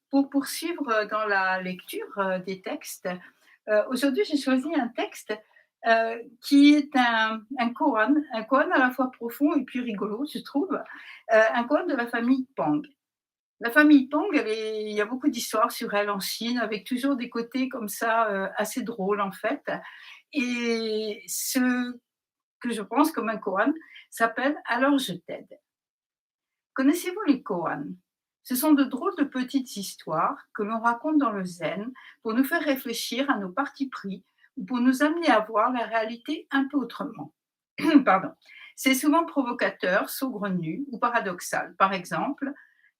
Pour poursuivre dans la lecture des textes, aujourd'hui j'ai choisi un texte qui est un koan à la fois profond et puis rigolo, je trouve, un koan de la famille Pang. La famille Pang, il y a beaucoup d'histoires sur elle en Chine, avec toujours des côtés comme ça assez drôles en fait. Et ce que je pense comme un koan s'appelle Alors je t'aide. Connaissez-vous les koans? Ce sont de drôles de petites histoires que l'on raconte dans le zen pour nous faire réfléchir à nos partis pris ou pour nous amener à voir la réalité un peu autrement. Pardon. C'est souvent provocateur, saugrenu ou paradoxal. Par exemple,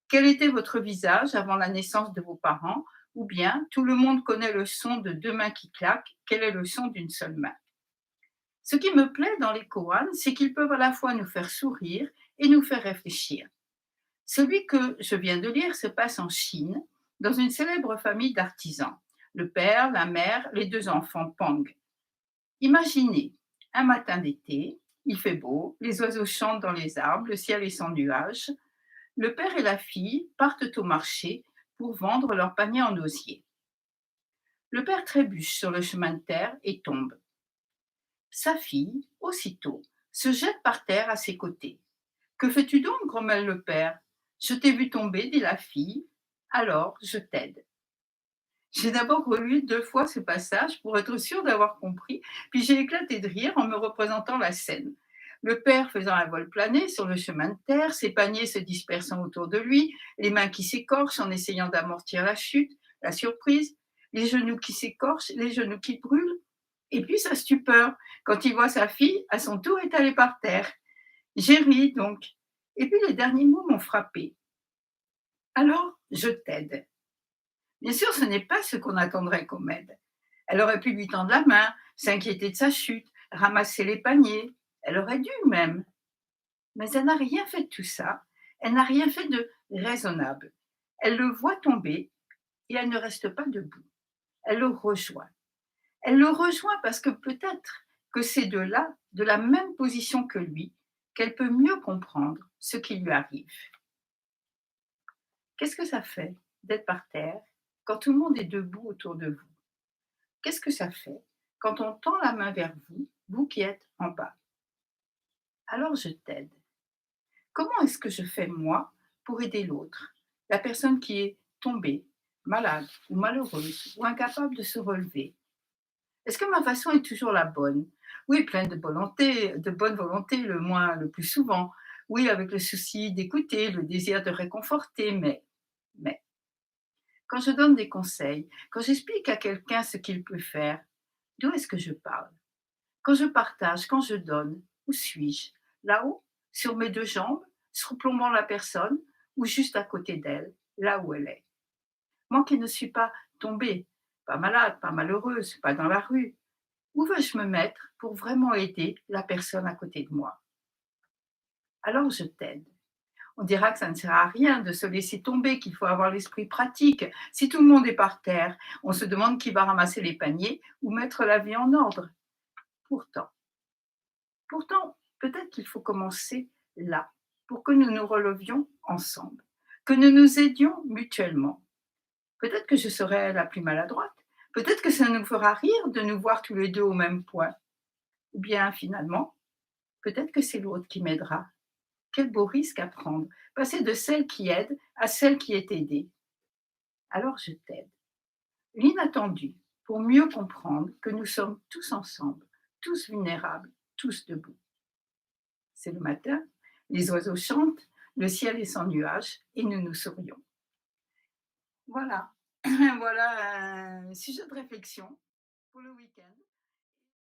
quel était votre visage avant la naissance de vos parents? Ou bien, tout le monde connaît le son de deux mains qui claquent, quel est le son d'une seule main? Ce qui me plaît dans les koans, c'est qu'ils peuvent à la fois nous faire sourire et nous faire réfléchir. Celui que je viens de lire se passe en Chine, dans une célèbre famille d'artisans. Le père, la mère, les deux enfants Pang. Imaginez, un matin d'été, il fait beau, les oiseaux chantent dans les arbres, le ciel est sans nuages. Le père et la fille partent au marché pour vendre leur panier en osier. Le père trébuche sur le chemin de terre et tombe. Sa fille, aussitôt, se jette par terre à ses côtés. Que fais-tu donc, grommelle le père. Je t'ai vu tomber, dit la fille, alors je t'aide. J'ai d'abord relu 2 fois ce passage pour être sûre d'avoir compris, puis j'ai éclaté de rire en me représentant la scène. Le père faisant un vol plané sur le chemin de terre, ses paniers se dispersant autour de lui, les mains qui s'écorchent en essayant d'amortir la chute, la surprise, les genoux qui s'écorchent, les genoux qui brûlent, et puis sa stupeur quand il voit sa fille à son tour étalée par terre. J'ai ri donc. Et puis les derniers mots m'ont frappé. Alors, je t'aide. Bien sûr, ce n'est pas ce qu'on attendrait comme aide. Elle aurait pu lui tendre la main, s'inquiéter de sa chute, ramasser les paniers. Elle aurait dû même. Mais elle n'a rien fait de tout ça. Elle n'a rien fait de raisonnable. Elle le voit tomber et elle ne reste pas debout. Elle le rejoint. Elle le rejoint parce que peut-être que c'est de là, de la même position que lui, qu'elle peut mieux comprendre ce qui lui arrive. Qu'est-ce que ça fait d'être par terre quand tout le monde est debout autour de vous? Qu'est-ce que ça fait quand on tend la main vers vous, vous qui êtes en bas? Alors je t'aide. Comment est-ce que je fais moi pour aider l'autre? La personne qui est tombée, malade ou malheureuse ou incapable de se relever. Est-ce que ma façon est toujours la bonne? Oui, pleine de bonne volonté le plus souvent. Oui, avec le souci d'écouter, le désir de réconforter, mais quand je donne des conseils, quand j'explique à quelqu'un ce qu'il peut faire, d'où est-ce que je parle? Quand je partage, quand je donne, où suis-je? Là-haut, sur mes 2 jambes, surplombant la personne, ou juste à côté d'elle, là où elle est? Moi qui ne suis pas tombée, pas malade, pas malheureuse, pas dans la rue, où veux-je me mettre pour vraiment aider la personne à côté de moi? Alors je t'aide. On dira que ça ne sert à rien de se laisser tomber, qu'il faut avoir l'esprit pratique. Si tout le monde est par terre, on se demande qui va ramasser les paniers ou mettre la vie en ordre. Pourtant, pourtant, peut-être qu'il faut commencer là, pour que nous nous relevions ensemble, que nous nous aidions mutuellement. Peut-être que je serai la plus maladroite, peut-être que ça nous fera rire de nous voir tous les deux au même point. Ou bien finalement, peut-être que c'est l'autre qui m'aidera. Quel beau risque à prendre, passer de celle qui aide à celle qui est aidée. Alors je t'aide. L'inattendu, pour mieux comprendre que nous sommes tous ensemble, tous vulnérables, tous debout. C'est le matin, les oiseaux chantent, le ciel est sans nuages et nous nous sourions. Voilà, voilà un sujet de réflexion pour le week-end.